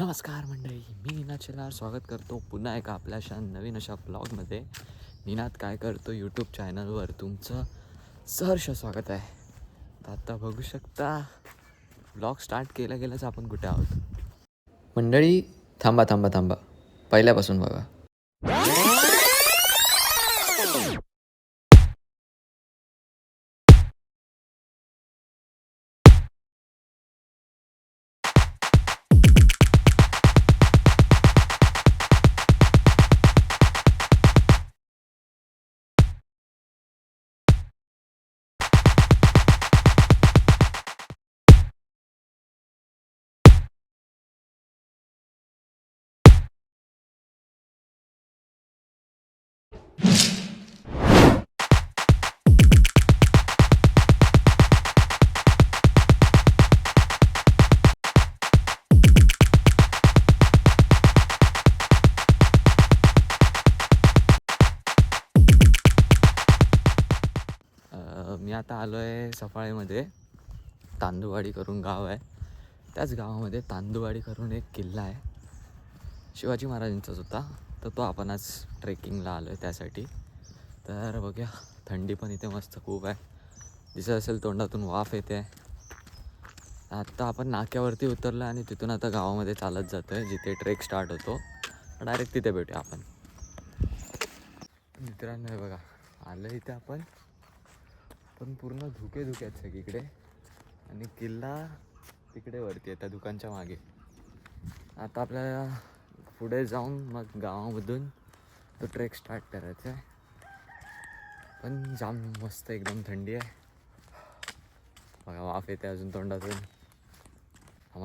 नमस्कार मंडळी, मी निनाद शेलार स्वागत करतो पुन्हा एका आपल्याशा नवीन अशा ब्लॉगमध्ये. निनाद काय करतो यूट्यूब चॅनलवर तुमचं सहर्ष स्वागत आहे. तर आता बघू शकता ब्लॉग स्टार्ट केल्या गेल्याच आपण कुठे आहोत. मंडळी थांबा थांबा थांबा, पहिल्यापासून बघा. मी आता आलो आहे सफाळेमध्ये. तांदूळवाडी करून गाव आहे. त्याच गावामध्ये तांदूळवाडी करून एक किल्ला आहे, शिवाजी महाराजांचाच होता. तर तो आपण आज ट्रेकिंगला आलो आहे त्यासाठी. तर बघूया, थंडी पण इथे मस्त खूप आहे. दिसत असेल तोंडातून वाफ येते. आत्ता आपण नाक्यावरती उतरलो आणि तिथून आता गावामध्ये चालत जातो आहे, जिथे ट्रेक स्टार्ट होतो. डायरेक्ट तिथे भेटूया आपण. मित्रांनो हे बघा, आलं इथे आपण, पण पूर्ण धुके धुके आहेत सगळीकडे. आणि किल्ला तिकडे वरती आहे त्या दुकानच्या मागे. आता आपल्याला पुढे जाऊन मग गावामधून तो ट्रेक स्टार्ट करायचा आहे. पण जाम मस्त एकदम थंडी आहे बघा, वाफ येते अजून तोंडातून.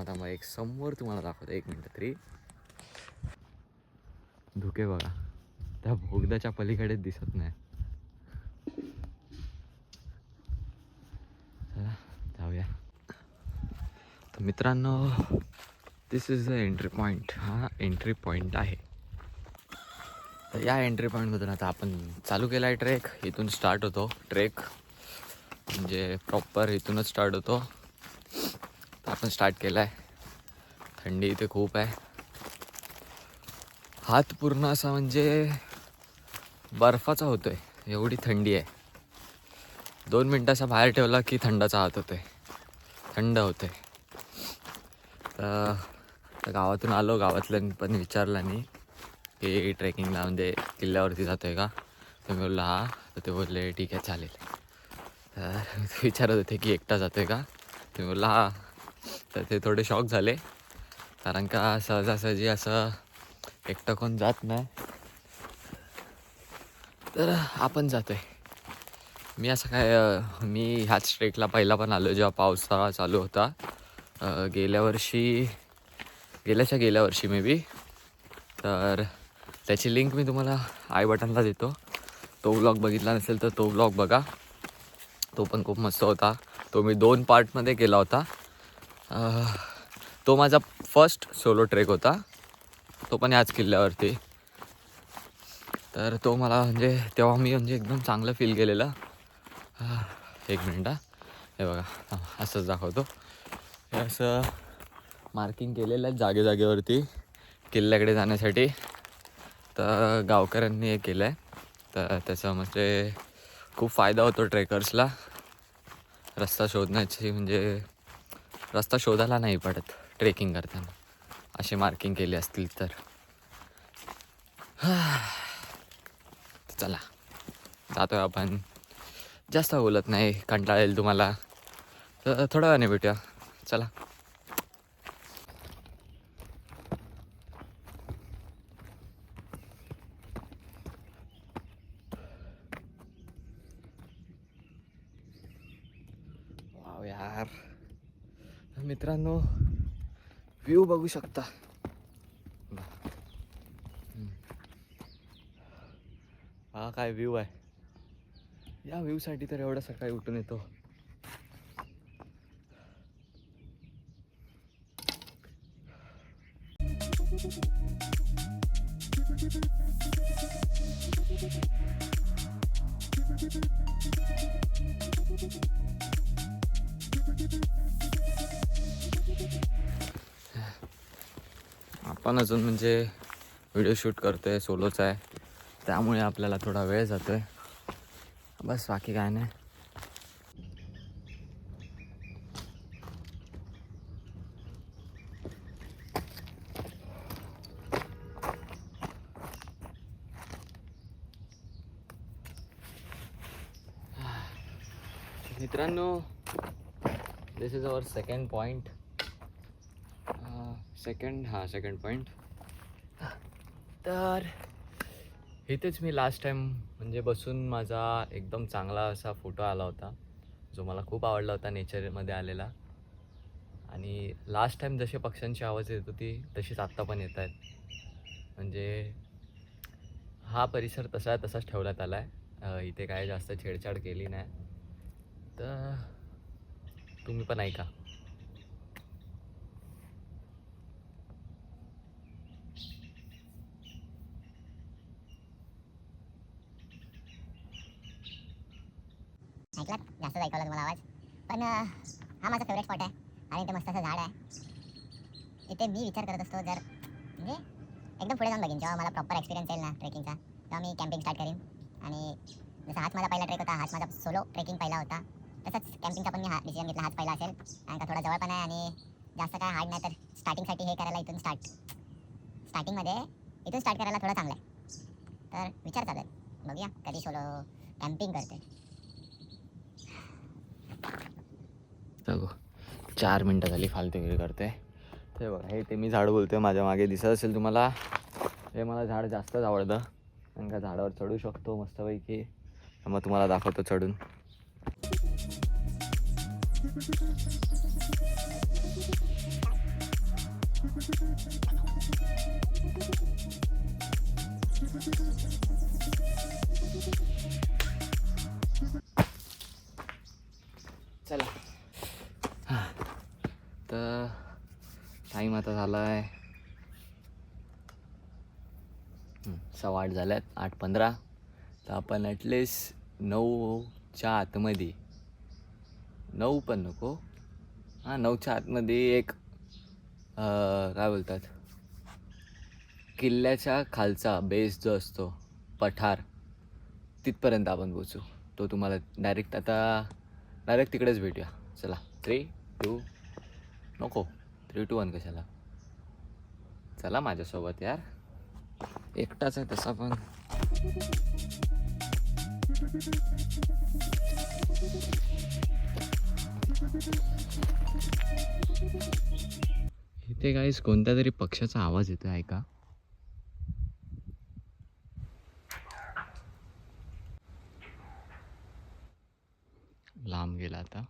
थांबा एक समोर तुम्हाला दाखवतो, 1 मिनिट तरी. धुके बघा, त्या बोगद्याच्या पलीकडे दिसत नाही. चला जाऊया. तर मित्रांनो, this is the entry point. हा एंट्री पॉईंट आहे. तर या एंट्री पॉईंटमधून आता आपण चालू केला आहे ट्रेक. इथून स्टार्ट होतो ट्रेक, म्हणजे प्रॉपर इथूनच स्टार्ट होतो. तर आपण स्टार्ट केला आहे. थंडी इथे खूप आहे. हात पूर्ण असा म्हणजे बर्फाचा होतोय, एवढी थंडी आहे. 2 मिनटाचा बाहेर ठेवला की थंडाचा हात होतोय, थंड होतोय. तर गावातून आलो, गावातल्यानी पण विचारलं नाही की ट्रेकिंगला म्हणजे किल्ल्यावरती जातो आहे का. तर मी बोललो हा. तर ते बोलले ठीक आहे चालेल. तर ते विचारत होते की एकटा जातो आहे का. ते बोलला हा. तर ते थोडे शॉक झाले, कारण का सहजासहजी असं एकटं कोण जात नाही. तर आपण जातो आहे. मी असं काय, मी ह्याच ट्रेकला पहिला पण आलो जेव्हा पावसाळा चालू होता. गेल्या वर्षी मे बी. तर त्याची लिंक मी तुम्हाला आय बटनला देतो. तो व्लॉग बघितला नसेल तर तो व्लॉग बघा, तो पण खूप मस्त होता. तो मी 2 पार्टमध्ये केला होता. तो माझा फर्स्ट सोलो ट्रेक होता, तो पण याच किल्ल्यावरती. तर तो मला म्हणजे तेव्हा मी म्हणजे एकदम चांगलं फील केलेलं. 1 मिनिट, हे बघा असंच दाखवतो. हे असं मार्किंग केलेलं आहे जागेवरती किल्ल्याकडे जाण्यासाठी. तर गावकऱ्यांनी हे केलं आहे. तर त्याचा म्हणजे खूप फायदा होतो ट्रेकर्सला. रस्ता शोधण्याची म्हणजे रस्ता शोधायला नाही पडत ट्रेकिंग करताना, असे मार्किंग केले असतील तर. चला जातो आहे आपण. जास्त बोलत नाही, कंटाळा येईल तुम्हाला. तर थोड्या वेळाने भेटूया. चला. वाव यार, मित्रांनो व्ह्यू बघू शकता. हा काय व्ह्यू आहे. या व्ह्यूसाठी तर एवढं सकाळी उठून येतो. आपण अजून म्हणजे व्हिडिओ शूट करतो आहे, सोलोच आहे, त्यामुळे आपल्याला थोडा वेळ जातो आहे. बस बाकी काय नाही. मित्रांनो, this is our second point. Second point. तर इथेच मी लास्ट टाईम म्हणजे बसून माझा एकदम चांगला असा फोटो आला होता, जो मला खूप आवडला होता, नेचरमध्ये आलेला. आणि लास्ट टाईम जसे पक्ष्यांची आवाज येत होती तशीच आत्ता पण येत आहेत. म्हणजे हा परिसर तसाच ठेवण्यात आला आहे. इथे काय जास्त छेडछाड केली नाही. तर तुम्ही पण ऐका. ऐकलात? जास्तच ऐकवला तुम्हाला आवाज. पण हा माझा फेवरेट स्पॉट आहे आणि इथे मस्त असं झाड आहे. इथे मी विचार करत असतो, जर म्हणजे एकदम पुढे जाऊन बघीन, जेव्हा मला प्रॉपर एक्सपिरियन्स येईल ना ट्रेकिंगचा, तेव्हा मी कॅम्पिंग स्टार्ट करीन. आणि जसं हाच माझा पहिला ट्रेक होता, हाच माझा सोलो ट्रेकिंग पहिला होता, तसंच कॅम्पिंगचा पण मी डिसिजन घेतला, हाच पहिला असेल. कारण का थोडा जवळ पण आहे आणि जास्त काय हार्ड नाही. तर स्टार्टिंगसाठी हे करायला स्टार्टिंगमध्ये इथून स्टार्ट करायला थोडं चांगलं आहे. तर विचार चालू आहे, बघूया कधी सोलो कॅम्पिंग करते. 4 मिनटं झाली फालतूगिरी करते. ते बघा, हे ते मी झाड बोलतोय, माझ्या मागे दिसत असेल तुम्हाला. हे मला झाड जास्तच आवडतं, कारण का झाडावर चढू शकतो मस्तपैकी. मग तुम्हाला दाखवतो चढून. चला. तर टाईम आता झाला आहे 8:15 झाल्यात, 8:15. तर आपण ॲटलिस्ट 9च्या आतमध्ये, 9 पण नको, 9च्या आतमध्ये एक काय बोलतात, किल्ल्याच्या खालचा बेस जो असतो, पठार, तिथपर्यंत आपण पोचू. तो तुम्हाला डायरेक्ट तिकडेच भेटूया. चला, 3, 2, नको 3, 2, 1 कशाला. चला माझ्यासोबत यार, एकटाच आहे तसा पण. इथे गाईस कोणत्या तरी पक्ष्याचा आवाज येतो, ऐका. लांब गेला आता,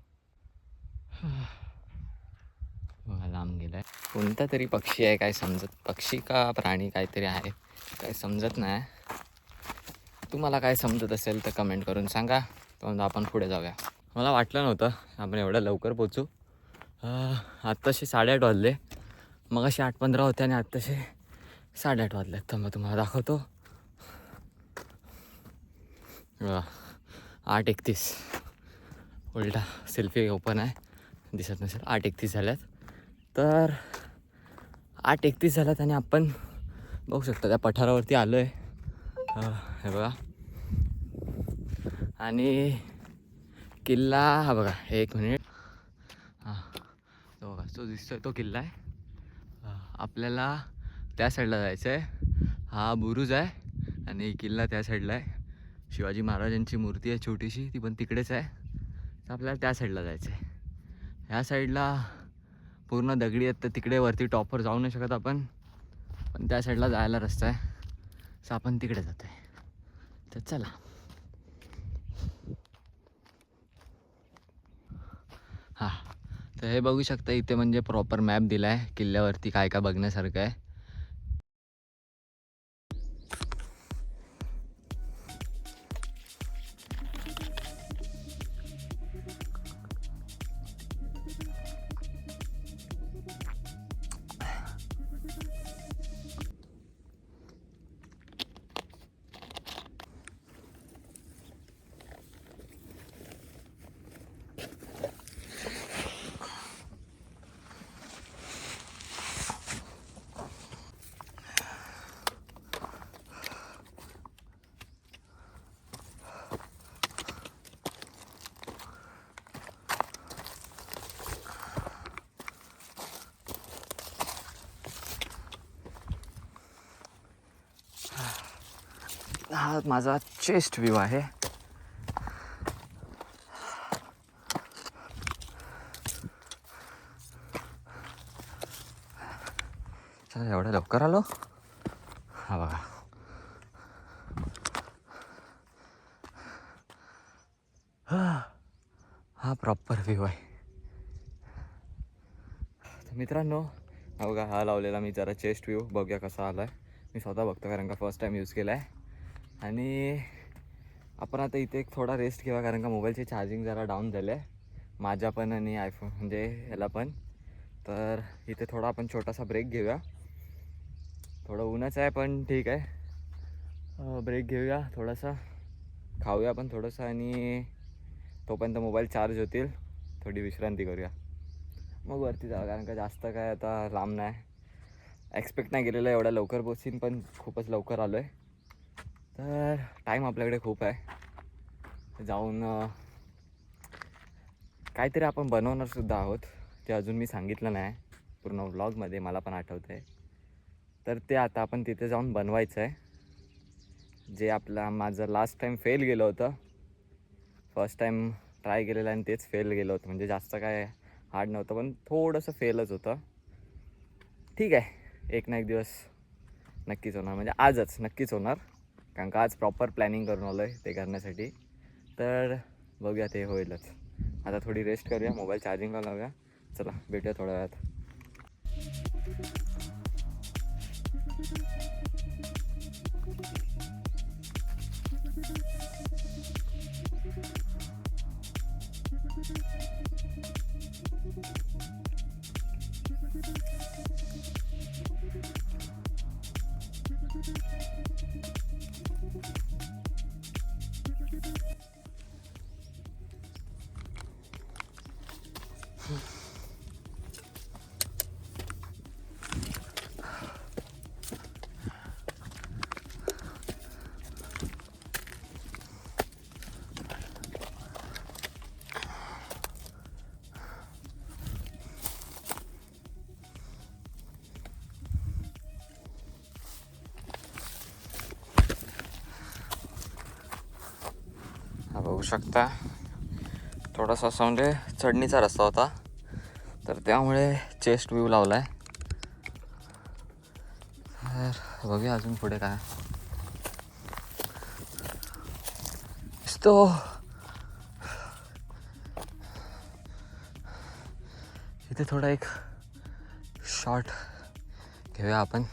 लांब गेलाय. कोणता तरी पक्षी आहे, काय समजत, पक्षी का प्राणी काहीतरी आहे, काय समजत नाही. तुम्हाला काय समजत असेल तर कमेंट करून सांगा, तर आपण पुढे जाऊया. मला वाटलं नव्हतं आपण एवढं लवकर पोचू. आत्ताशी 8:30 वाजले, मग अशी 8:15 होते आणि आत्ताशी 8:30 वाजले. तर मग तुम्हाला दाखवतो. 8:31, उलटा सेल्फी ओपन आहे, दिसत नसेल. 8:31 झाल्यात. तर 8:31 झाल्यात आणि आपण बघू शकता त्या पठारावरती आलो आहे. हे बघा, आणि किल्ला हा बघा, 1 मिनिट. तो बघा, तो दिसतोय, तो किल्ला आहे. आपल्याला त्या साईडला जायचं आहे. हा बुरुज आहे आणि किल्ला त्या साईडला आहे. शिवाजी महाराजांची मूर्ती आहे छोटीशी, ती पण तिकडेच आहे. तर आपल्याला त्या साईडला जायचं आहे. ह्या साईडला पूर्ण दगडी आहेत, तर तिकडे वरती टॉपवर जाऊ नाही शकत आपण, पण त्या साईडला जायला रस्ता आहे, तर आपण तिकडे जातो आहे. तर चला. तर हे बघू शकता, इथे म्हणजे प्रॉपर मॅप दिला आहे किल्ल्यावरती काय काय बघण्यासारखं आहे. हा माझा चेस्ट व्ह्यू आहे. चला एवढं लवकर आलो. हा बघा, हा प्रॉपर व्ह्यू आहे. तर मित्रांनो, हा बघा, हा लावलेला मी जरा चेस्ट व्ह्यू बघूया कसा आला आहे. मी स्वतः बघतो कारण का फर्स्ट टाईम यूज केला आहे. आणि आपण आता इथे एक थोडा रेस्ट घेऊया कारण का मोबाईलची चार्जिंग जरा डाऊन झाली आहे माझ्या पण आणि आयफोन म्हणजे ह्याला पण. तर इथे थोडा आपण छोटासा ब्रेक घेऊया. थोडं ऊनच आहे पण ठीक आहे. ब्रेक घेऊया, थोडासा खाऊया पण थोडंसं आणि तोपर्यंत मोबाईल चार्ज होतील, थोडी विश्रांती करूया, मग वरती जाऊ. कारण का जास्त काय आता लांब नाही, एक्सपेक्ट नाही केलेलं एवढ्या लवकर पोचीन पण खूपच लवकर आलो आहे. तर टाईम आपल्याकडे खूप आहे. जाऊन काहीतरी आपण बनवणारसुद्धा आहोत, ते अजून मी सांगितलं नाही पूर्ण व्लॉगमध्ये, मला पण आठवतं आहे. तर ते आता आपण तिथे जाऊन बनवायचं आहे. जे माझं लास्ट टाईम फेल गेलं होतं, फर्स्ट टाईम ट्राय केलेलं आणि तेच फेल गेलं होतं. म्हणजे जास्त काय हार्ड नव्हतं पण थोडंसं फेलच होतं. ठीक आहे, एक ना एक दिवस नक्कीच होणार, म्हणजे आजच नक्कीच होणार. कारण का आज प्रॉपर प्लॅनिंग करून आलो आहे ते करण्यासाठी. तर बघूया, ते होईलच. आता थोडी रेस्ट करूया, मोबाईल चार्जिंगला लावूया. चला भेटूया थोड्या वेळात. हा बघू शकता, थोडासा असं म्हणजे चढणीचा रस्ता होता, तर त्यामुळे चेस्ट व्ह्यू लावला आहे. तर बघूया अजून पुढे काय दिसतो. इथे थोडा एक शॉट घेऊया आपण.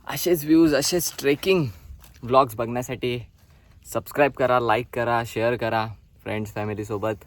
असेच व्ह्यूज, असेच ट्रेकिंग व्लॉग्स बघण्यासाठी सबस्क्राईब करा, लाईक करा, शेअर करा फ्रेंड्स फॅमिलीसोबत.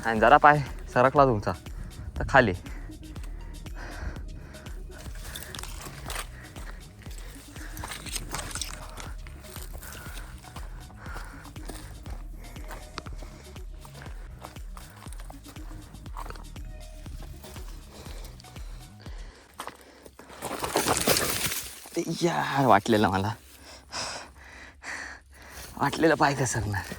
आणि जरा पाय सरकला तुमचा तर खाली. यार वाटलेलं, मला वाटलेलं पाय घसरणार.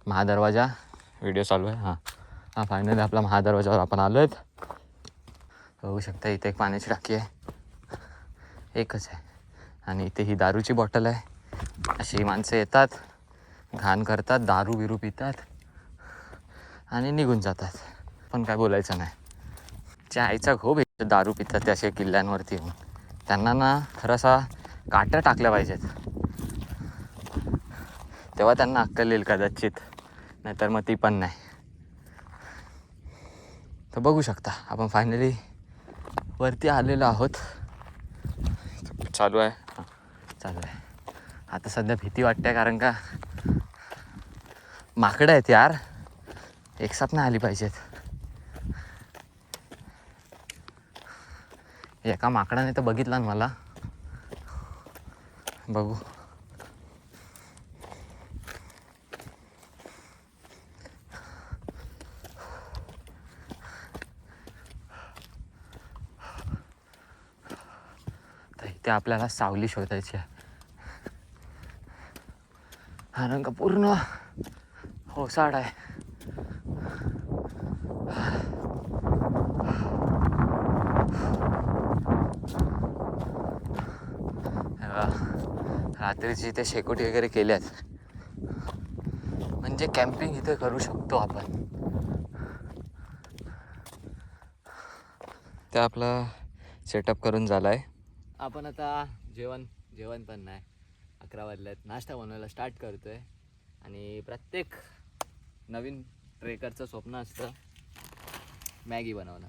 महादरवाजा व्हिडिओ चालू आहे. हा फायनली आपला महादरवाजावर आपण आलो आहेत. बघू शकता इथे एक पाण्याची टाकी आहे, एकच आहे. आणि इथे ही दारूची बॉटल आहे. अशी माणसं येतात, घाण करतात, दारू बिरू पितात आणि निघून जातात, पण काय बोलायचं नाही. च्या आईचा खूप दारू पितात ते असे किल्ल्यांवरती येऊन. त्यांना ना खरंसा काट्या टाकल्या पाहिजेत, तेव्हा त्यांना अक्कल येईल कदाचित, नाहीतर मग ती पण नाही. तर बघू शकता आपण फायनली वरती आलेलो आहोत. चालू आहे, हां चालू आहे. आता सध्या भीती वाटते कारण का माकडं आहेत यार, एकसाथ नाही आली पाहिजेत. एका माकडाने तर बघितला ना मला. बघू तर इथे आपल्याला सावली शोधायची आहे. हा रंग पूर्ण ओसाड आहे. रात्रीची इथे शेकोटी वगैरे केल्यात, म्हणजे कॅम्पिंग इथे करू शकतो आपण. ते आपला सेटअप करून झाला आहे. आपण आता जेवण पण नाही, 11 वाजल्यात, नाश्ता बनवायला स्टार्ट करतो आहे. आणि प्रत्येक नवीन ट्रेकरचं स्वप्न असतं मॅगी बनवणं.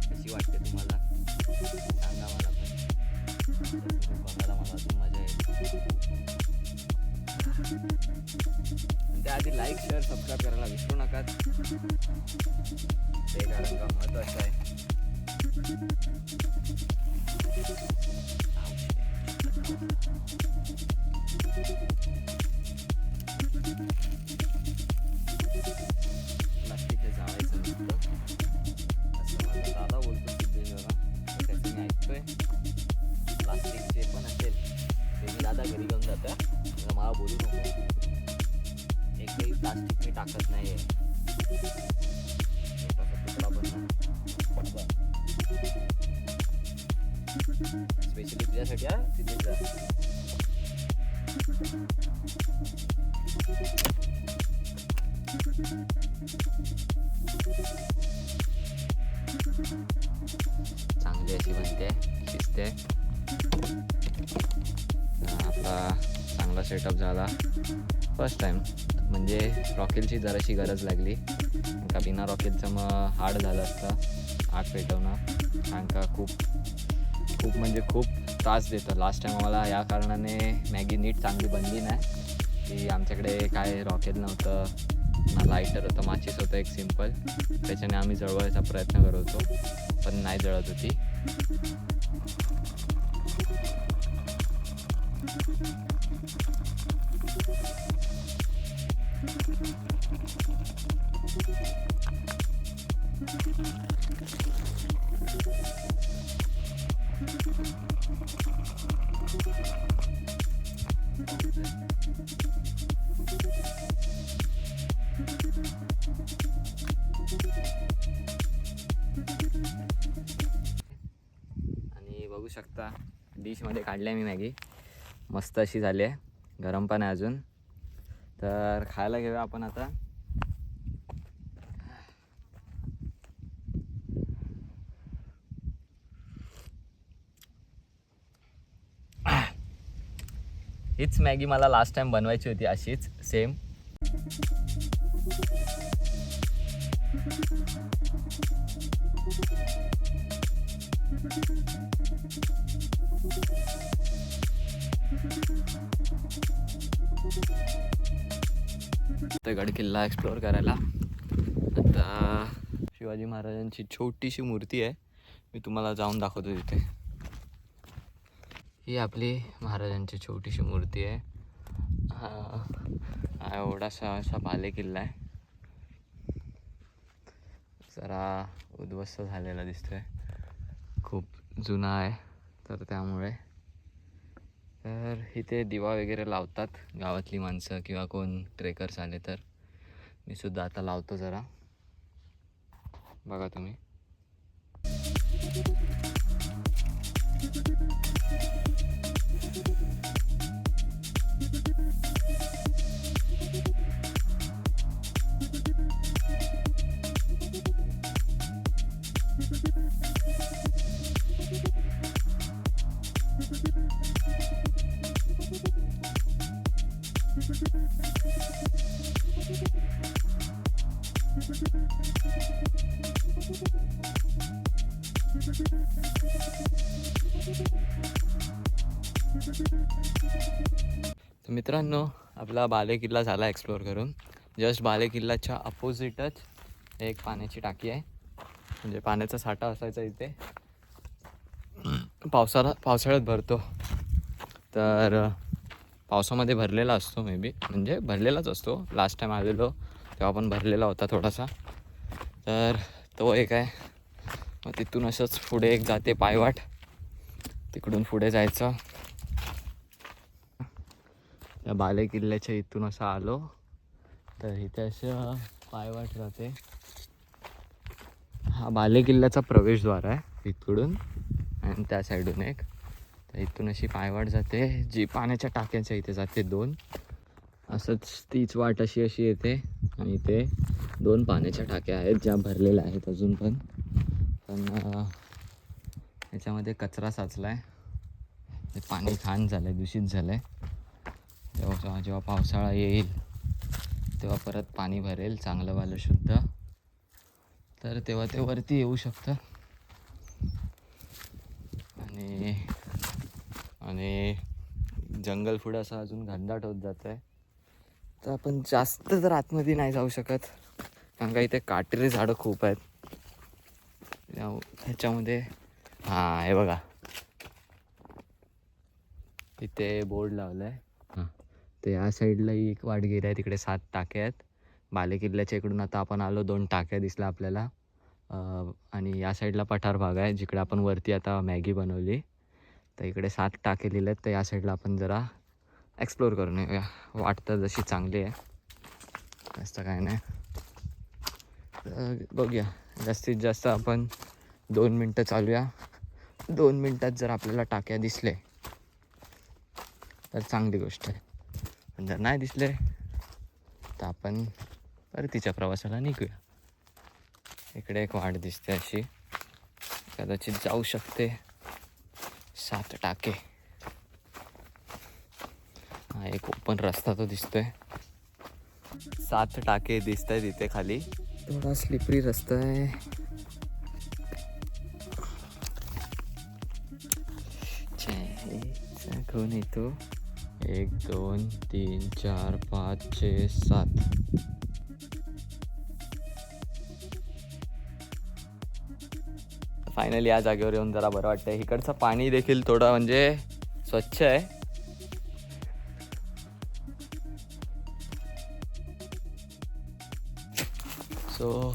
कशी वाटते तुम्हाला सांगा मला पण, बघायला मला अजून मजा येईल. त्याआधी लाईक शेअर सबस्क्राईब करायला विसरू नका, ते कारण का महत्त्वाचं आहे. प्लास्टिकचे जाळायचं नसतं असं माझा दादा बोलतो सिद्धेश्वरा, त्याचं मी ऐकतोय. प्लास्टिकचे पण असेल ते मी दादा घरी घेऊन जातं, मला बोलू नको. एकही प्लास्टिक मी टाकत नाही आहे, तुकडा पण नाही. स्पेशली तुझ्यासाठी हा, तिथे जा. चांगली अशी बनते, शिजते. आपला चांगला सेटअप झाला फर्स्ट टाईम. म्हणजे रॉकेलची जराशी गरज लागली, का बिना रॉकेलचं मग हार्ड झालं असतं आग पेटवणं. कारण का खूप म्हणजे खूप त्रास देतं. लास्ट टाईम आम्हाला या कारणाने मॅगी नीट चांगली बनली नाही की आमच्याकडे काय रॉकेल नव्हतं ना लायटर होतं, माचीस होतं एक सिम्पल. त्याच्याने आम्ही जळवायचा प्रयत्न करत होतो पण नाही जळत होती. आणि बघू शकता डिशमध्ये काढली आहे मी मॅगी, मस्त अशी झाली आहे. गरम पण आहे अजून, तर खायला घेऊया आपण आता. हीच मॅगी मला लास्ट टाइम बनवायची होती अशीच सेम. तर गड किल्ला एक्सप्लोअर करायला आता शिवाजी महाराजांची छोटीशी मूर्ती आहे, मी तुम्हाला जाऊन दाखवतो तिथे. ही आपली महाराजांची छोटीशी मूर्ती आहे. हा एवढासा असा बाले किल्ला आहे, जरा उद्ध्वस्त झालेला दिसतोय, खूप जुना आहे. तर त्यामुळे तर इथे दिवा वगैरे लावतात गावातली माणसं किंवा कोण ट्रेकर्स आले तर. मी सुद्धा आता लावतो जरा, बघा तुम्ही. तर मित्रांनो, आपला बाले किल्ला झाला एक्सप्लोअर करून. जस्ट बाले किल्ल्याच्या अपोजिटच एक पाण्याची टाकी आहे, म्हणजे पाण्याचा साठा असायचा इथे. पावसाळ्यात भरतो, तर पावसामध्ये भरलेला असतो मे बी, म्हणजे भरलेलाच असतो. लास्ट टाईम आलेलो तेव्हा पण भरलेला होता थोडासा. तर तो एक आहे. मग तिथून असंच पुढे एक जाते पायवाट, तिकडून पुढे जायचं. या बाले किल्ल्याच्या इथून असं आलो तर इथे असं पायवाट जाते. हा बाले किल्ल्याचा प्रवेशद्वार आहे इकडून, आणि त्या साईडून एक. तर इथून अशी पायवाट जाते जी पाण्याच्या टाक्यांच्या इथे जाते 2. असंच तीच वाट अशी येते, आणि इथे 2 पाण्याच्या टाक्या आहेत ज्या भरलेल्या आहेत अजून पण याच्यामध्ये कचरा साचला आहे. पाणी घाण झालं आहे, दूषित झालं आहे. जेव्हा पावसाळा येईल तेव्हा परत पाणी भरेल चांगलंवालं शुद्ध, तर तेव्हा ते वरती येऊ शकतं. आणि जंगल पुढं असं अजून घनदाट होत जातं आहे. तर आपण जास्त तर आतमध्ये नाही जाऊ शकत, कारण का इथे काटेरी झाडं खूप आहेत. ह्याच्यामध्ये हे बघा, इथे बोर्ड लावला आहे. तर या साईडला एक वाटगिरी आहे, तिकडे 7 टाक्या आहेत. बाले किल्ल्याच्या इकडून आता आपण आलो, 2 टाक्या दिसल्या आपल्याला. आणि या साईडला पठार भाग आहे जिकडे आपण वरती आता मॅगी बनवली. तर इकडे 7 टाके लिहिले आहेत. तर या साईडला आपण जरा एक्सप्लोअर करून येऊया. वाटतं जशी चांगली आहे, जास्त काय नाही. तर बघूया, जास्तीत जास्त आपण 2 मिनटं चालूया. 2 मिनटात जर आपल्याला टाक्या दिसले तर चांगली गोष्ट आहे, पण जर नाही दिसले तर आपण परतीच्या प्रवासाला निघूया. इकडे एक वाट दिसते अशी, कदाचित जाऊ शकते. 7 टाके. हा एक ओपन रस्ता तो दिसतोय. 7 टाके दिसत आहेत इथे खाली. थोडा स्लिपरी रस्ता आहे. कोण येतो? 1 2 3 4 5 6 7. फायनली या जागेवर येऊन जरा बरं वाटतं. इकडचं पाणी देखील थोडं म्हणजे स्वच्छ आहे. सो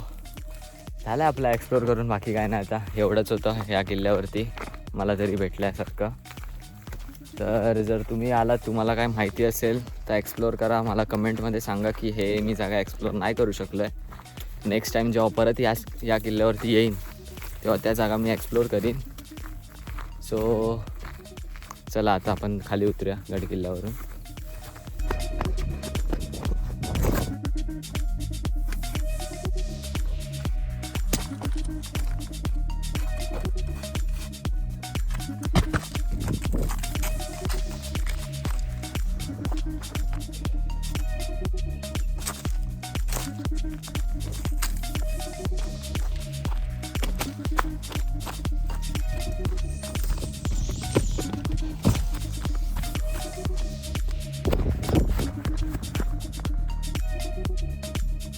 झालं आपलं एक्सप्लोअर करून, बाकी काय नाही. आता एवढंच होतं या किल्ल्यावरती मला तरी भेटल्यासारखं. तर जर तुम्ही आलात, तुम्हाला काय माहिती असेल तर एक्सप्लोअर करा. मला कमेंटमध्ये सांगा की हे मी जागा एक्सप्लोअर नाही करू शकलो आहे. नेक्स्ट टाईम जेव्हा परत या किल्ल्यावरती येईन तेव्हा त्या जागा मी एक्सप्लोअर करीन. सो चला आता आपण खाली उतरूया गड किल्ल्यावरून.